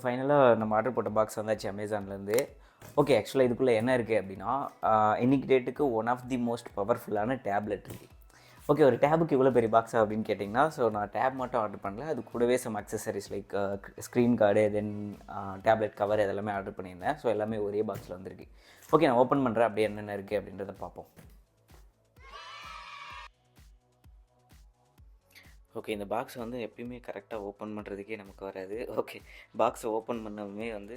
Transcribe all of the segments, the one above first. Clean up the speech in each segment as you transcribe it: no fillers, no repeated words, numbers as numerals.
ஃபைனலாக நம்ம ஆர்டர் போட்ட பாக்ஸ் வந்தாச்சு அமேசான்லேருந்து. ஓகே, ஆக்சுவலாக இதுக்குள்ளே என்ன இருக்குது அப்படின்னா, இன்னைக்கு டேட்டுக்கு ஒன் ஆஃப் தி மோஸ்ட் பவர்ஃபுல்லான டேப்லெட் இருக்குது. ஓகே, ஒரு டேபுக்கு இவ்வளோ பெரிய பாக்ஸா அப்படின்னு கேட்டிங்கன்னா, ஸோ நான் டேப் மட்டும் ஆர்டர் பண்ணல, அது கூடவே some accessories like screen guard, then tablet cover இதெல்லாமே ஆர்டர் பண்ணியிருந்தேன். ஸோ எல்லாமே ஒரே பாக்ஸில் வந்திருக்கு. ஓகே, நான் ஓப்பன் பண்ணுறேன், அப்படியே என்னென்ன இருக்குது அப்படின்றத பார்ப்போம். ஓகே, இந்த பாக்ஸ் வந்து எப்பயுமே கரெக்டாக ஓப்பன் பண்ணுறதுக்கே நமக்கு வராது. ஓகே, பாக்ஸை ஓப்பன் பண்ணவுமே வந்து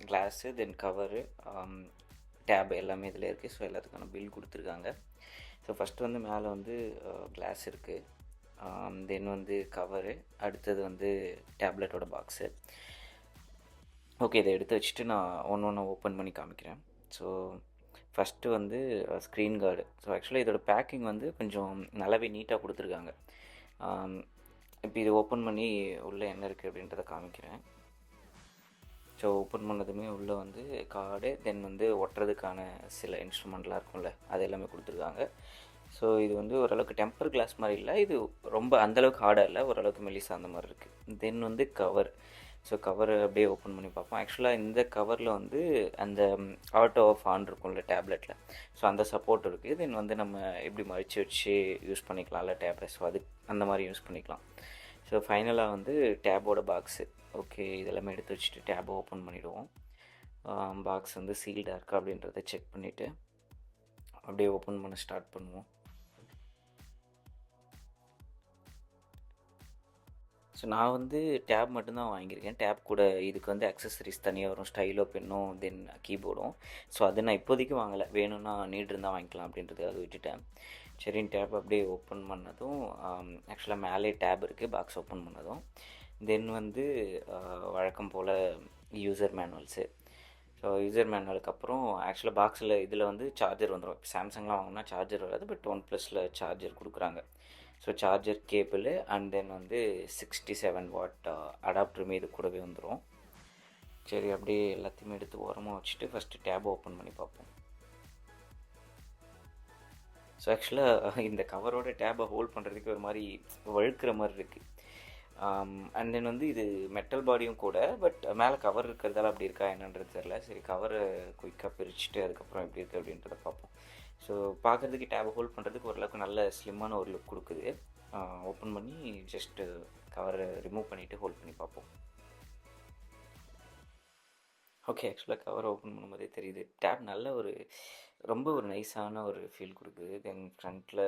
கிளாஸு, தென் கவரு, டேப் எல்லாமே இதில் இருக்குது. ஸோ எல்லாத்துக்கான பில் கொடுத்துருக்காங்க. ஸோ ஃபஸ்ட்டு வந்து மேலே வந்து கிளாஸ் இருக்குது, தென் வந்து கவரு, அடுத்தது வந்து டேப்லெட்டோட பாக்ஸு. ஓகே, இதை எடுத்து வச்சுட்டு நான் ஒன்று ஓப்பன் பண்ணி காமிக்கிறேன். ஸோ ஃபஸ்ட்டு வந்து ஸ்க்ரீன் கார்டு. ஸோ ஆக்சுவலாக இதோட பேக்கிங் வந்து கொஞ்சம் நல்லாவே நீட்டாக கொடுத்துருக்காங்க. இப்போ இது ஓப்பன் பண்ணி உள்ளே என்ன இருக்குது அப்படின்றத காமிக்கிறேன். ஸோ ஓப்பன் பண்ணதுமே உள்ளே வந்து கார்டு, தென் வந்து ஒட்டுறதுக்கான சில இன்ஸ்ட்ருமெண்ட்லாம் இருக்கும்ல, அது எல்லாமே கொடுத்துருக்காங்க. ஸோ இது வந்து ஓரளவுக்கு டெம்பர் கிளாஸ் மாதிரி இல்லை, இது ரொம்ப அந்தளவுக்கு ஹார்டாக இல்லை, ஓரளவுக்கு மெலிசா அந்த மாதிரி இருக்குது. தென் வந்து கவர். ஸோ கவர் அப்படியே ஓப்பன் பண்ணி பார்ப்போம். ஆக்சுவலாக இந்த கவரில் வந்து அந்த ஆட்டோ ஆஃப் ஆன் இருக்கும்ல டேப்லெட்டில், ஸோ அந்த சப்போர்ட் இருக்குது. தென் வந்து நம்ம எப்படி மடித்து வச்சு யூஸ் பண்ணிக்கலாம்ல டேப்லெட், ஸோ அது அந்த மாதிரி யூஸ் பண்ணிக்கலாம். ஸோ ஃபைனலாக வந்து டேபோட பாக்ஸு. ஓகே, இதெல்லாமே எடுத்து வச்சுட்டு டேபை ஓப்பன் பண்ணிவிடுவோம். பாக்ஸ் வந்து சீல்டாக இருக்கா அப்படின்றத செக் பண்ணிவிட்டு அப்படியே ஓப்பன் பண்ண ஸ்டார்ட் பண்ணுவோம். ஸோ நான் வந்து டேப் மட்டும்தான் வாங்கியிருக்கேன். டேப் கூட இதுக்கு வந்து அக்சசரிஸ் தனியாக வரும், ஸ்டைலோ பென்னும், தென் கீபோர்டும். ஸோ அது நான் இப்போதைக்கு வாங்கலை, வேணும்னா நீட் இருந்தால் வாங்கிக்கலாம் அப்படின்றது அது விட்டுட்டேன். சரின்னு டேப் அப்படியே ஓப்பன் பண்ணதும் ஆக்சுவலாக மேலே டேப் இருக்குது பாக்ஸ் ஓப்பன் பண்ணதும். தென் வந்து வழக்கம் போல் யூசர் மேனுவல்ஸு. ஸோ யூசர் மேனுவலுக்கு அப்புறம் ஆக்சுவலாக பாக்ஸில் இதில் வந்து சார்ஜர் வந்துடும். இப்போ சாம்சங்லாம் வாங்கினா சார்ஜர் வராது, பட் OnePlusல சார்ஜர் கொடுக்குறாங்க. So charger cable and then வந்து 67 வாட் அடாப்டருமே இது கூடவே வந்துடும். சரி, அப்படியே எல்லாத்தையுமே எடுத்து ஓரமாக வச்சுட்டு ஃபஸ்ட்டு டேப் ஓப்பன் பண்ணி பார்ப்போம். ஸோ ஆக்சுவலாக இந்த கவரோட டேப்பை ஹோல்ட் பண்ணுறதுக்கு ஒரு மாதிரி வழுக்கிற மாதிரி இருக்குது. அண்ட் தென் வந்து இது மெட்டல் பாடியும் கூட, பட் மேலே கவர் இருக்கிறதால அப்படி இருக்கா என்னன்றது தெரில. சரி, கவரை குயிக்காக பிரிச்சுட்டு அதுக்கப்புறம் எப்படி இருக்குது அப்படின்றத பார்ப்போம். ஸோ பார்க்குறதுக்கு டேப் ஹோல்ட் பண்ணுறதுக்கு ஓரளவுக்கு நல்ல ஸ்லிம்மான ஒரு லுக் கொடுக்குது. ஓப்பன் பண்ணி ஜஸ்ட்டு கவரை ரிமூவ் பண்ணிவிட்டு ஹோல்ட் பண்ணி பார்ப்போம். ஓகே, ஆக்சுவலாக கவர் ஓப்பன் பண்ணும்போதே தெரியுது டேப் நல்ல ஒரு ரொம்ப ஒரு நைஸான ஒரு ஃபீல் கொடுக்குது. தென் ஃப்ரண்ட்டில்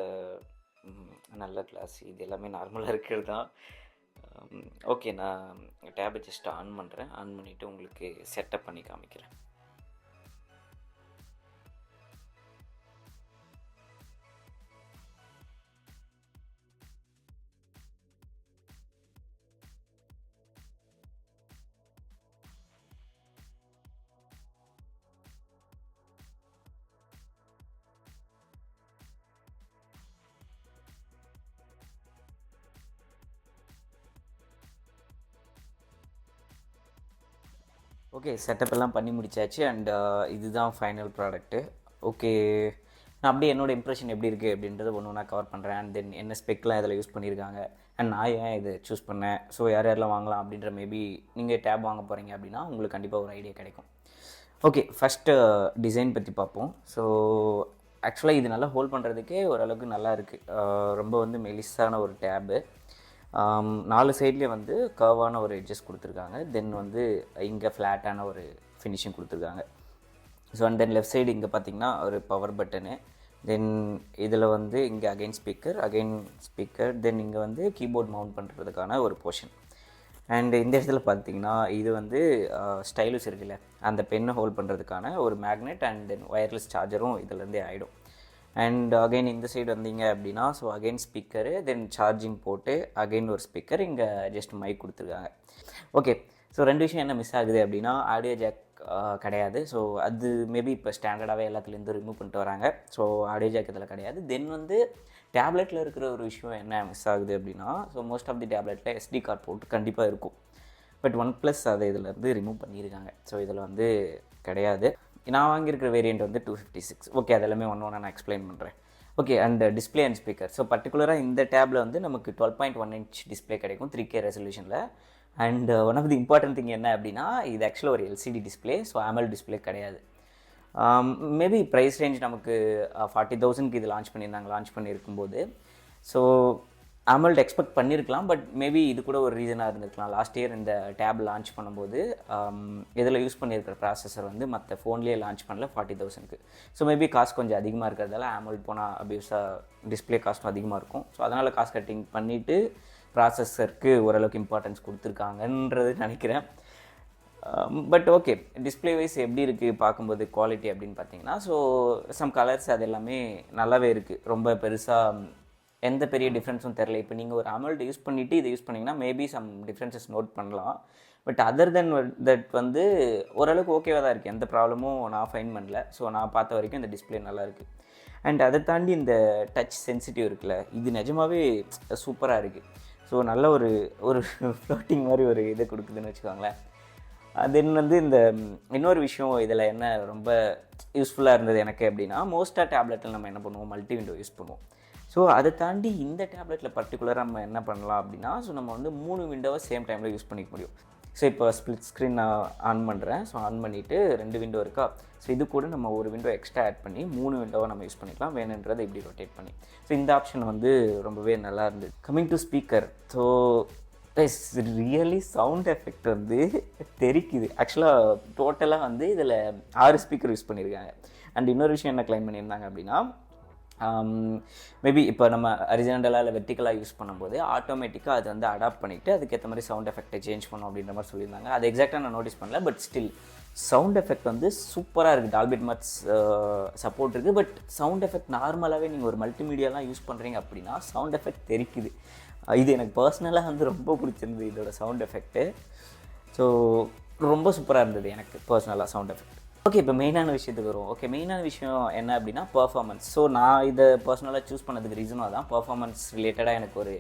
நல்ல கிளாஸ், இது எல்லாமே நார்மலாக இருக்கிறது தான். ஓகே, நான் டேபை ஜஸ்ட் ஆன் பண்ணுறேன். ஆன் பண்ணிவிட்டு உங்களுக்கு செட்டப் பண்ணி காமிக்கிறேன். ஓகே, செட்டப் எல்லாம் பண்ணி முடிச்சாச்சு. அண்ட் இதுதான் ஃபைனல் ப்ராடக்ட்டு. ஓகே, நான் அப்படியே என்னோடய இம்ப்ரெஷன் எப்படி இருக்குது அப்படின்றத ஒன்று ஒன்றா கவர் பண்ணுறேன். அண்ட் தென் என்ன ஸ்பெக்லாம் இதில் யூஸ் பண்ணியிருக்காங்க, அண்ட் நான் ஏன் இதை சூஸ் பண்ணேன், ஸோ யார் யாரெல்லாம் வாங்கலாம் அப்படின்ற மேபி நீங்கள் டேப் வாங்க போகிறீங்க அப்படின்னா உங்களுக்கு கண்டிப்பாக ஒரு ஐடியா கிடைக்கும். ஓகே, ஃபஸ்ட்டு டிசைன் பற்றி பார்ப்போம். ஸோ ஆக்சுவலாக இது நல்லா ஹோல்ட் பண்ணுறதுக்கே ஓரளவுக்கு நல்லா இருக்குது. ரொம்ப வந்து மெலிசான ஒரு டேபு. 4 சைட்லேயும் வந்து கர்வான ஒரு எட்ஜஸ் கொடுத்துருக்காங்க. தென் வந்து இங்கே ஃப்ளாட்டான ஒரு ஃபினிஷிங் கொடுத்துருக்காங்க. So and then left side இங்கே பார்த்திங்கன்னா ஒரு பவர் பட்டனு, தென் இதில் வந்து இங்கே அகைன் ஸ்பீக்கர், தென் இங்கே வந்து கீபோர்ட் மவுண்ட் பண்ணுறதுக்கான ஒரு போர்ஷன். அண்ட் இந்த இடத்துல பார்த்திங்கன்னா இது வந்து ஸ்டைலுஸ் இருக்குல்ல, அந்த பென்னை ஹோல்ட் பண்ணுறதுக்கான ஒரு மேக்னெட் அண்ட் தென் ஒயர்லெஸ் சார்ஜரும் இதிலேருந்தே ஆகிடும். அண்ட் அகைன் இந்த சைடு வந்தீங்க அப்படின்னா ஸோ அகைன் ஸ்பீக்கரு, தென் சார்ஜிங் போட்டு அகைன் ஒரு ஸ்பீக்கர், இங்கே ஜஸ்ட் மைக் கொடுத்துருக்காங்க. ஓகே, ஸோ 2 விஷயம் என்ன மிஸ் ஆகுது அப்படின்னா ஆடியோ ஜாக் கிடையாது. ஸோ அது மேபி இப்போ ஸ்டாண்டர்டாகவே எல்லாத்துலேருந்து ரிமூவ் பண்ணிட்டு வராங்க. ஸோ ஆடியோ ஜாக் இதில் கிடையாது. தென் வந்து டேப்லெட்டில் இருக்கிற ஒரு விஷயம் என்ன மிஸ் ஆகுது அப்படின்னா, ஸோ மோஸ்ட் ஆஃப் தி டேப்லெட்டில் SD கார்டு போட்டு கண்டிப்பாக இருக்கும், பட் OnePlus அதை இதிலேருந்து ரிமூவ் பண்ணியிருக்காங்க. ஸோ இதில் வந்து கிடையாது. நான் வாங்கியிருக்கிற வேரியண்ட் வந்து 256. ஓகே, அதெல்லாமே ஒன்று நான் எக்ஸ்பிளைன் பண்ணுறேன். Okay, and display and speaker. So பர்டிகுலராக இந்த டேப்பில் வந்து நமக்கு 12.1 இன்ச் டிஸ்பிளே கிடைக்கும் 3K ரெசல்யூஷனில். And one of the important thing என்ன அப்படின்னா, இது ஆக்சுவலாக ஒரு LCD display. So AMOLED display கிடையாது. மேபி ப்ரைஸ் ரேஞ்ச் நமக்கு 40,000க்கு இது லான்ச் பண்ணியிருக்கும்போது, ஸோ AMOLED எக்ஸ்பெக்ட் பண்ணியிருக்கலாம். பட் மேபி இது கூட ஒரு ரீசனாக இருந்திருக்கலாம். லாஸ்ட் இயர் இந்த டேப் லான்ச் பண்ணும்போது இதில் யூஸ் பண்ணியிருக்கிற ப்ராசஸர் வந்து மற்ற ஃபோன்லேயே லான்ச் பண்ணல 40,000க்கு. ஸோ மேபி காஸ்ட் கொஞ்சம் அதிகமாக இருக்கிறதால AMOLED போனால் அபியூஸாக டிஸ்பிளே காஸ்ட்டும் அதிகமாக இருக்கும். ஸோ அதனால் காஸ்ட் கட்டிங் பண்ணிவிட்டு ப்ராசஸருக்கு ஓரளவுக்கு இம்பார்ட்டன்ஸ் கொடுத்துருக்காங்கன்றது நினைக்கிறேன். பட் ஓகே, டிஸ்பிளே வைஸ் எப்படி இருக்குது பார்க்கும்போது குவாலிட்டி அப்படின்னு பார்த்தீங்கன்னா, ஸோ சம் கலர்ஸ் அது எல்லாமே நல்லாவே இருக்குது. ரொம்ப பெருசாக எந்த பெரிய டிஃப்ரென்ஸும் தெரில. இப்போ நீங்கள் ஒரு AMOLED யூஸ் பண்ணிவிட்டு இதை யூஸ் பண்ணிங்கன்னா மேபி சம் டிஃப்ரென்சஸ் நோட் பண்ணலாம். பட் அதர் தென் தட் வந்து ஓரளவுக்கு ஓகேவாக தான் இருக்குது. எந்த ப்ராப்ளமும் நான் ஃபைன் பண்ணல. ஸோ நான் பார்த்த வரைக்கும் இந்த டிஸ்பிளே நல்லாயிருக்கு. அண்ட் அதை தாண்டி இந்த டச் சென்சிட்டிவ் இருக்குல்ல, இது நிஜமாகவே சூப்பராக இருக்குது. ஸோ நல்ல ஒரு ஃப்ளோட்டிங் மாதிரி ஒரு இது கொடுக்குதுன்னு வச்சுக்கோங்களேன். தென் வந்து இந்த இன்னொரு விஷயம் இதில் என்ன ரொம்ப யூஸ்ஃபுல்லாக இருந்தது எனக்கு அப்படின்னா, மோஸ்ட்டாக டேப்லெட்டில் நம்ம என்ன பண்ணுவோம், மல்டி விண்டோ யூஸ் பண்ணுவோம். ஸோ அதை தாண்டி இந்த டேப்லெட்டில் பர்டிகுலராக நம்ம என்ன பண்ணலாம் அப்படின்னா, ஸோ நம்ம வந்து 3 விண்டோவை சேம் டைமில் யூஸ் பண்ணிக்க முடியும். ஸோ இப்போ ஸ்ப்ளிட் ஸ்க்ரீன் நான் ஆன் பண்ணுறேன். ஸோ ஆன் பண்ணிவிட்டு 2 விண்டோ இருக்கா. ஸோ இது கூட நம்ம ஒரு விண்டோ எக்ஸ்ட்ரா ஆட் பண்ணி 3 விண்டோவை நம்ம யூஸ் பண்ணிக்கலாம், வேணுன்றதை இப்படி ரொட்டேட் பண்ணி. ஸோ இந்த ஆப்ஷன் வந்து ரொம்பவே நல்லா இருந்தது. Coming to speaker, so really sound effect வந்து தெரிக்குது. ஆக்சுவலாக டோட்டலாக வந்து இதில் 6 ஸ்பீக்கர் யூஸ் பண்ணியிருக்காங்க. அண்ட் இன்னொரு விஷயம் என்ன கிளைம் பண்ணியிருந்தாங்க அப்படின்னா, மேபி இப்போ நம்ம ஹரிசாண்டலாக இல்லை வெர்டிக்கலாக யூஸ் பண்ணும்போது ஆட்டோமேட்டிக்காக அது வந்து அடாப்ட் பண்ணிவிட்டு அதுக்கேற்ற மாதிரி சவுண்ட் எஃபெக்டை சேஞ்ச் பண்ணும் அப்படின்ற மாதிரி சொல்லியிருந்தாங்க. அது எக்ஸாக்டாக நான் நோட்டீஸ் பண்ணல. பட் ஸ்டில் சவுண்ட் எஃபெக்ட் வந்து சூப்பராக இருக்குது. டால்பி அட்மாஸ் சப்போர்ட் இருக்குது. பட் சவுண்ட் எஃபெக்ட் நார்மலாகவே நீங்கள் ஒரு மல்டிமீடியாலாம் யூஸ் பண்ணுறீங்க அப்படின்னா சவுண்ட் எஃபெக்ட் தெரிக்குது. இது எனக்கு பர்சனலாக வந்து ரொம்ப பிடிச்சிருந்தது இதோட சவுண்ட் எஃபெக்ட்டு. ஸோ ரொம்ப சூப்பராக இருந்தது எனக்கு பர்சனலாக சவுண்ட் எஃபெக்ட். ஓகே, இப்போ மெயினான விஷயத்துக்கு வரும். ஓகே, மெயினான விஷயம் என்ன அப்படின்னா பர்ஃபார்மன்ஸ். ஸோ நான் இதை பர்சனலாக சூஸ் பண்ணதுக்கு ரீசனும் அதான். பர்ஃபார்மன்ஸ் ரிலேட்டடாக எனக்கு ஒரு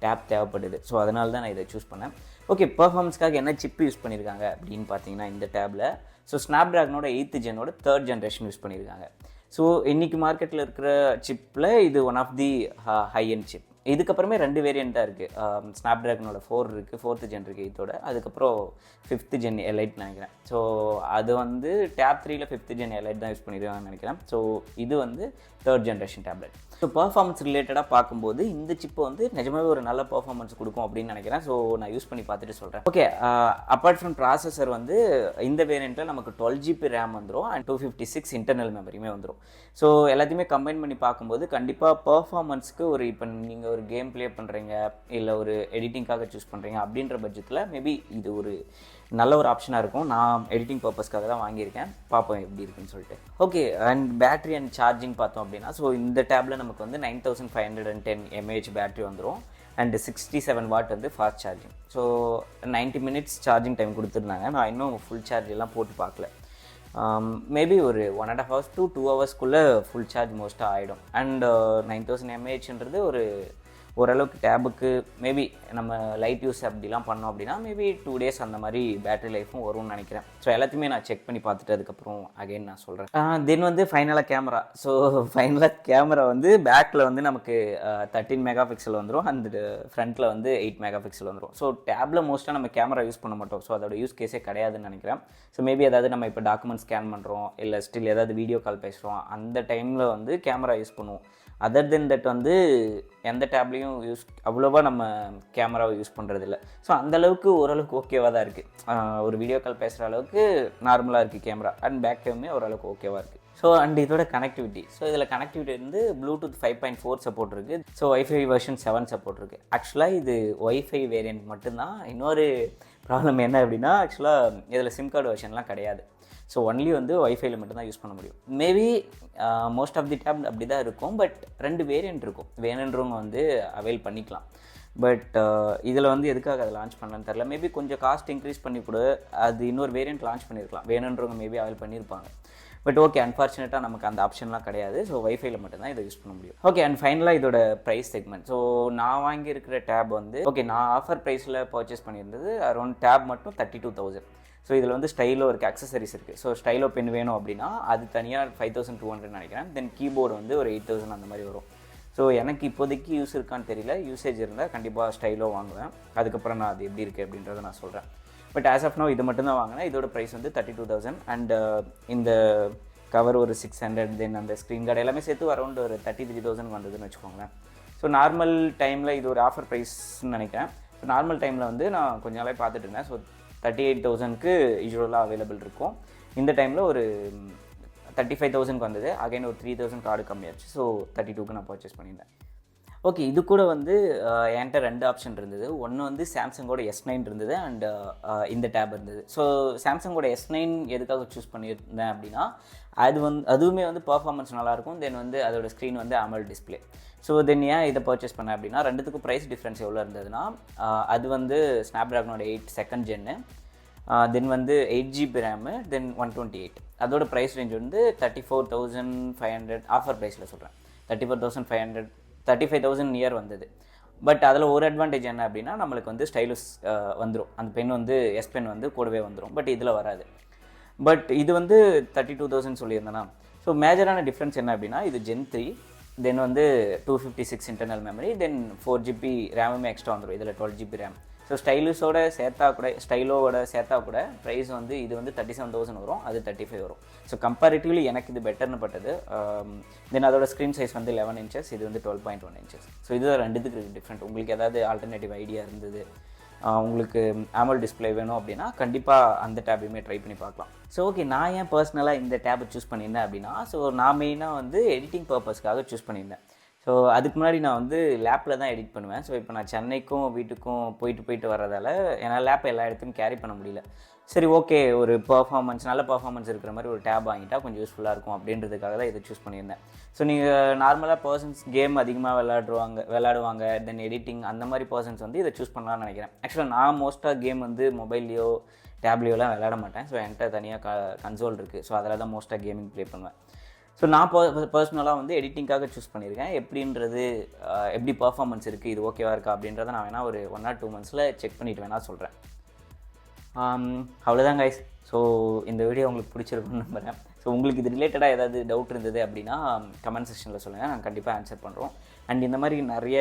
டேப் தேவைப்படுது. ஸோ அதனால தான் நான் இதை சூஸ் பண்ணேன். ஓகே, பர்ஃபார்மன்ஸ்க்காக என்ன சிப்பு யூஸ் பண்ணியிருக்காங்க அப்படின்னு பார்த்தீங்கன்னா, இந்த டேப்பில் ஸோ ஸ்னாப்ட்ராகனோட 8th ஜெனோட 3rd ஜென்ரேஷன் யூஸ் பண்ணியிருக்காங்க. ஸோ இன்றைக்கி மார்க்கெட்டில் இருக்கிற சிப்பில் இது one of the high end chip. இதுக்கப்புறமே 2 வேரியன்ட் தான் இருக்குது. ஸ்னாப்ட்ராகனோட 4 இருக்குது, 4th ஜென் இருக்குது இதோட. அதுக்கப்புறம் 5th ஜென் எலைட் நினைக்கிறேன். ஸோ அது வந்து டேப் 3ல 5th ஜென் எலைட் தான் யூஸ் பண்ணிடுவாங்கன்னு நினைக்கிறேன். ஸோ இது வந்து 3rd generation tablet. So performance ரிலேட்டடாக பார்க்கும்போது இந்த சிப்பு வந்து நிஜமாவே ஒரு நல்ல பர்ஃபார்மன்ஸ் கொடுக்கும் அப்படின்னு நினைக்கிறேன். ஸோ நான் யூஸ் பண்ணி பார்த்துட்டு சொல்கிறேன். ஓகே, அப்பார்ட் ஃப்ரம் ப்ராசஸர் வந்து இந்த வேரியண்ட்டில் நமக்கு 12 GB ரேம் வந்துடும் அண்ட் 256 இன்டர்னல் மெமரியுமே வந்துடும். ஸோ எல்லாத்தையுமே கம்பைன் பண்ணி பார்க்கும்போது கண்டிப்பாக பர்ஃபார்மன்ஸ்க்கு ஒரு இப்போ நீங்கள் ஒரு கேம் ப்ளே பண்ணுறீங்க இல்லை ஒரு எடிட்டிங்காக சூஸ் பண்ணுறீங்க அப்படின்ற பட்சத்தில் மேபி இது ஒரு நல்ல ஒரு ஆப்ஷனாக இருக்கும். நான் எடிட்டிங் பர்பஸ்க்காக தான் வாங்கியிருக்கேன், பார்ப்போம் எப்படி இருக்குன்னு சொல்லிட்டு. Okay, and battery and charging பார்த்தோம் அப்படின்னா, ஸோ இந்த டேப்பில் நமக்கு வந்து 9510 mAh பேட்டரி வந்துடும் அண்ட் 67 வாட் வந்து fast charging. So 90 minutes charging time கொடுத்துருந்தாங்க. நான் இன்னும் ஃபுல் சார்ஜ் எல்லாம் போட்டு பார்க்கல. மேபி ஒரு 1.5 hours to 2 hours full charge மோஸ்ட்டாக ஆகிடும். அண்ட் 9000 mAhன்றது ஓரளவுக்கு டேபுக்கு மேபி நம்ம லைட் யூஸ் அப்படிலாம் பண்ணோம் அப்படின்னா மேபி 2 days அந்த மாதிரி பேட்டரி லைஃப்பும் வரும்னு நினைக்கிறேன். ஸோ எல்லாத்தையுமே நான் செக் பண்ணி பார்த்துட்டு அதுக்கப்புறம் அகைன் நான் சொல்கிறேன். தென் வந்து ஃபைனலாக கேமரா. ஸோ ஃபைனலாக கேமரா வந்து பேக்கில் வந்து நமக்கு 13 MP வந்துடும். அந்த ஃப்ரண்ட்டில் வந்து 8 MP வந்துடும். ஸோ டேப்பில் மோஸ்ட்டாக நம்ம கேமரா யூஸ் பண்ண மாட்டோம். ஸோ அதோட யூஸ் கேஸே கிடையாதுன்னு நினைக்கிறேன். ஸோ மேபி ஏதாவது நம்ம இப்போ டாக்குமெண்ட் ஸ்கேன் பண்ணுறோம் இல்லை ஸ்டில் ஏதாவது வீடியோ கால் பேசுகிறோம் அந்த டைமில் வந்து கேமரா யூஸ் பண்ணுவோம். அதர் தென் தட் வந்து எந்த டேப்லேயும் அவ்வளோவா நம்ம கேமராவை யூஸ் பண்ணுறதில்ல. ஸோ அந்தளவுக்கு ஓரளவுக்கு ஓகேவாக தான் இருக்குது. ஒரு வீடியோ கால் பேசுகிற அளவுக்கு நார்மலாக இருக்குது கேமரா. அண்ட் பேக் கேமுமே ஓரளவுக்கு ஓகேவாக இருக்குது. ஸோ அண்ட் இதோட கனெக்டிவிட்டி. ஸோ இதில் கனெக்டிவிட்டி வந்து ப்ளூடூத் 5.4 சப்போர்ட் இருக்குது. ஸோ வைஃபை வெர்ஷன் 7 சப்போர்ட் இருக்குது. ஆக்சுவலாக இது ஒய்ஃபை வேரியண்ட் மட்டும்தான். இன்னொரு ப்ராப்ளம் என்ன அப்படின்னா, ஆக்சுவலாக இதில் சிம் கார்டு வெர்ஷன்லாம் கிடையாது. ஸோ ஒன்லி வந்து ஒய்ஃபைல மட்டும்தான் யூஸ் பண்ண முடியும். Maybe most of the tab அப்படி தான் இருக்கும். பட் 2 வேரியண்ட் இருக்கும். வேணுன்றவங்க வந்து அவைல் பண்ணிக்கலாம். பட் இதில் வந்து எதுக்காக அதை லான்ச் பண்ணலான்னு தெரில. மேபி கொஞ்சம் காஸ்ட் இன்க்ரீஸ் பண்ணி கூட அது இன்னொரு வேரியண்ட் லான்ச் பண்ணியிருக்கலாம். வேணுன்றவங்க மேபி அவைல் பண்ணியிருப்பாங்க. பட் ஓகே, அன்ஃபார்ச்சுனேட்டாக நமக்கு அந்த ஆப்ஷன்லாம் கிடையாது. ஸோ வைஃபைல மட்டும்தான் இதை யூஸ் பண்ண முடியும். ஓகே, அண்ட் ஃபைனலாக இதோட ப்ரைஸ் செக்மெண்ட். ஸோ நான் வாங்கியிருக்கிற டேப் வந்து ஓகே, நான் ஆஃபர் ப்ரைஸில் பர்ச்சேஸ் பண்ணியிருந்தது அரௌண்ட் டேப் மட்டும் 32,000. ஸோ இதில் வந்து ஸ்டைலோ இருக்குது, அக்சசரிஸ் இருக்குது. ஸோ ஸ்டைலோ பென் வேணும் அப்படின்னா அது தனியாக 5200 நினைக்கிறேன். தென் கீபோர்டு வந்து ஒரு 8000 அந்த மாதிரி வரும். ஸோ ஸோ எனக்கு இப்போதைக்கு யூஸ் இருக்கான்னு தெரியல. யூசேஜ் இருந்தால் கண்டிப்பாக ஸ்டைலோ வாங்குவேன். அதுக்கப்புறம் நான் அது எப்படி இருக்குது அப்படின்றத நான் சொல்கிறேன். பட் ஆஸ் ஆஃப் நோ இது மட்டும்தான் வாங்கினேன். இதோட ப்ரைஸ் வந்து 32,000 அண்ட் இந்த கவர் ஒரு 600, தென் அந்த ஸ்க்ரீன் கார்டு எல்லாமே சேர்த்து அரௌண்ட் ஒரு 33,000 வந்ததுன்னு வச்சுக்கோங்களேன். ஸோ நார்மல் டைமில் இது ஒரு ஆஃபர் ப்ரைஸ்ன்னு நினைக்கிறேன். ஸோ நார்மல் டைமில் வந்து நான் கொஞ்ச நாளே பார்த்துட்டு இருந்தேன். ஸோ 38,000க்கு யூஸ்வலாக அவைலபிள் இருக்கும். இந்த டைமில் ஒரு 35,000க்கு வந்தது. அகைன் ஒரு 3,000 கார்டு கம்மியாச்சு. ஸோ 32க்கு நான் பர்ச்சேஸ் பண்ணியிருந்தேன். ஓகே, இது கூட வந்து என்கிட்ட 2 ஆப்ஷன் இருந்தது. ஒன்று வந்து சாம்சங்கோட S9 இருந்தது அண்ட் இந்த டேப் இருந்தது. ஸோ சாம்சங்கோட S9 எதுக்காக சூஸ் பண்ணியிருந்தேன் அப்படின்னா, அதுவுமே வந்து பர்ஃபார்மன்ஸ் நல்லாயிருக்கும். தென் வந்து அதோட ஸ்க்ரீன் வந்து AMOLED டிஸ்பிளே. ஸோ தென் ஏன் இதை பர்ச்சேஸ் பண்ணேன் அப்படின்னா, ரெண்டுத்துக்கும் ப்ரைஸ் டிஃப்ரென்ஸ் எவ்வளோ இருந்ததுன்னா, அது வந்து ஸ்னாப்ட்ராகனோட 8 செகண்ட் ஜென்னு, தென் வந்து 8GB ரேமு, தென் 128. அதோட ப்ரைஸ் ரேஞ்ச் வந்து 34,500 ஆஃபர் ப்ரைஸில் சொல்கிறேன். 34,500 35,000 நியர் வந்தது. பட் அதில் ஒரு அட்வான்டேஜ் என்ன அப்படின்னா, நம்மளுக்கு வந்து ஸ்டைலஸ் வந்துடும். அந்த பென் வந்து எஸ் பென் வந்து கூடவே வந்துடும். பட் இதில் வராது. பட் இது வந்து 32,000 சொல்லியிருந்தேன்னா, ஸோ மேஜரான டிஃப்ரென்ஸ் என்ன அப்படின்னா, இது Gen 3, தென் வந்து 256 இன்டர்னல் மெமரி, தென் 4GB ரேமுமே எக்ஸ்ட்ரா வந்துடும். இதில் 12GB ரேம். ஸோ ஸ்டைலோவோட சேர்த்தா கூட ப்ரைஸ் வந்து இது வந்து 37,000 வரும், அது 35 வரும். ஸோ கம்பேரிட்டிவ்லி எனக்கு இது பெட்டர்னு பட்டது. தென் அதோட ஸ்க்ரீன் சைஸ் வந்து 11 இன்ச்சஸ், இது வந்து 12.1 இன்ச்சஸ். ஸோ இது ரெண்டுத்துக்கு டிஃப்ரெண்ட். உங்களுக்கு ஏதாவது ஆல்டர்னேட்டிவ் ஐடியா இருந்தது, உங்களுக்கு AMOLED டிஸ்பிளே வேணும் அப்படின்னா கண்டிப்பாக அந்த டேபையுமே ட்ரை பண்ணி பார்க்கலாம். ஸோ ஓகே, நான் ஏன் பர்சனலாக இந்த டேபை சூஸ் பண்ணியிருந்தேன் அப்படின்னா, ஸோ நான் மெயினாக வந்து எடிட்டிங் பர்பஸ்க்காக சூஸ் பண்ணியிருந்தேன். ஸோ அதுக்கு முன்னாடி நான் வந்து லேப்பில் தான் எடிட் பண்ணுவேன். ஸோ இப்போ நான் சென்னைக்கும் வீட்டுக்கும் போயிட்டு வர்றதால என்னால் லேப்பை எல்லா இடத்துக்கும் கேரி பண்ண முடியல. சரி, ஓகே, ஒரு நல்ல பர்ஃபார்மன்ஸ் இருக்கிற மாதிரி ஒரு டேப் வாங்கிட்டா கொஞ்சம் யூஸ்ஃபுல்லாக இருக்கும் அப்படின்றதுக்காக தான் இதை சூஸ் பண்ணியிருந்தேன். ஸோ நீங்கள் நார்மலாக பர்சன்ஸ் கேம் அதிகமாக விளையாடுவாங்க, தென் எடிட்டிங் அந்த மாதிரி பர்சன்ஸ் வந்து இதை சூஸ் பண்ணலாம்னு நினைக்கிறேன். ஆக்சுவலாக நான் மோஸ்ட்டாக கேம் வந்து மொபைல்லையோ டேப்லேயோலாம் விளையாட மாட்டேன். ஸோ என்கிட்ட தனியாக கன்சோல் இருக்குது. ஸோ அதில் தான் மோஸ்ட்டாக கேமிங் ப்ளே பண்ணுவேன். ஸோ நான் பர்சனலாக வந்து எடிட்டிங்காக சூஸ் பண்ணியிருக்கேன். எப்படி பர்ஃபார்மன்ஸ் இருக்குது, இது ஓகேவா இருக்கா அப்படின்றத நான் வேணால் ஒரு 1 or 2 monthஸில் செக் பண்ணிவிட்டு வேணால் சொல்கிறேன். அவ்வளோதான் கைஸ். ஸோ இந்த வீடியோ உங்களுக்கு பிடிச்சிருக்குன்னு நம்புகிறேன். ஸோ உங்களுக்கு இது ரிலேட்டடாக ஏதாவது டவுட் இருந்தது அப்படின்னா கமெண்ட் செக்ஷனில் சொல்லுங்கள், நாங்கள் கண்டிப்பாக ஆன்சர் பண்ணுறோம். அண்ட் இந்த மாதிரி நிறைய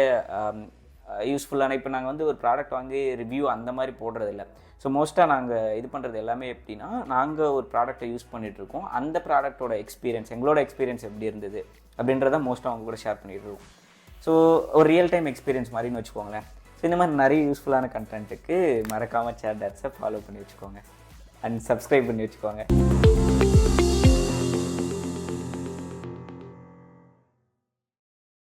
யூஸ்ஃபுல்லான, இப்போ நாங்கள் வந்து ஒரு ப்ராடக்ட் வாங்கி ரிவ்யூ அந்த மாதிரி போடுறதில்ல. ஸோ மோஸ்ட்டாக நாங்கள் இது பண்ணுறது எல்லாமே எப்படின்னா, நாங்கள் ஒரு ப்ராடக்ட்டை யூஸ் பண்ணிகிட்ருக்கோம், அந்த ப்ராடக்ட்டோட எக்ஸ்பீரியன்ஸ், எங்களோட எக்ஸ்பீரியன்ஸ் எப்படி இருந்தது அப்படின்றத மோஸ்ட்டாக அவங்க கூட ஷேர் பண்ணிகிட்ருக்கோம். ஸோ ஒரு ரியல் டைம் எக்ஸ்பீரியன்ஸ் மாதிரின்னு வச்சுக்கோங்களேன். ஸோ இந்த மாதிரி நிறைய யூஸ்ஃபுல்லான கண்டென்ட்டுக்கு மறக்காமல் சேட் டாட்ஸை ஃபாலோ பண்ணி வச்சுக்கோங்க அண்ட் சப்ஸ்கிரைப் பண்ணி வச்சுக்கோங்க.